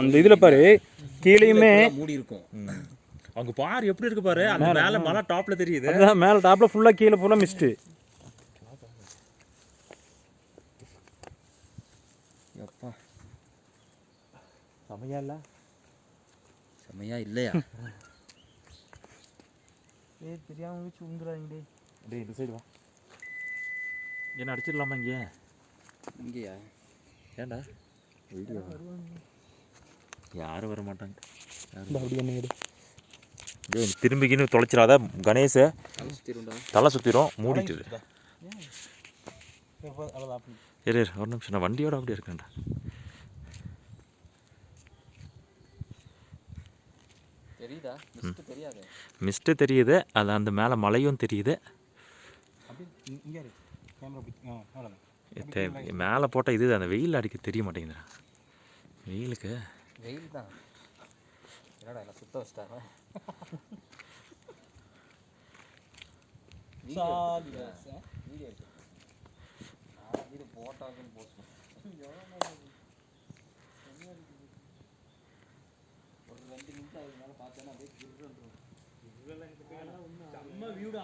அந்த இதில் பாரு கீழேயுமே மூடி இருக்கும். அங்க பாரு எப்படி இருக்கு பாரு, அந்த மேல மலை டாப்ல தெரியுது. அதுதான் மேலே டாப்பில் ஃபுல்லாக கீழே ஃபுல்லாக மிஸ்ட்டு. எப்பா செமையா இல்லை? செமையா இல்லையா? தெரியாமல் வச்சு உந்துறாங்க. டேய் இந்த சைடு வா. என்ன அடிச்சிடலாமா இங்கே? இங்கேயா? ஏன்டா வீடியோ யாரும் வர மாட்டாங்க. அப்படி என்ன எடு. டேய் திரும்பிக்கின்னு தொலைச்சிடாத கணேஷ், தலை சுற்றிடும். மூடிட்டு இரு ஒரு நிமிஷம், நான் வண்டியோட அப்படியே இருக்கேன்டா. மிஸ்ட்டு தெரியுது, அது அந்த மேலே மலையும் தெரியுது. மேலே போட்டால் இது அந்த வெயில் அடிக்க தெரிய மாட்டேங்குதுடா. வெயிலுக்கு வெயில் தான். என்னடா என்ன சுத்த வச்சிட்டாங்க? வீடியோ போட்டாங்கன்னு போஸ்ட் ஒரு 2 நிமிஷம் அதுக்கு மேலே பார்த்தேன்னா அப்படியே செம்ம வியூடா.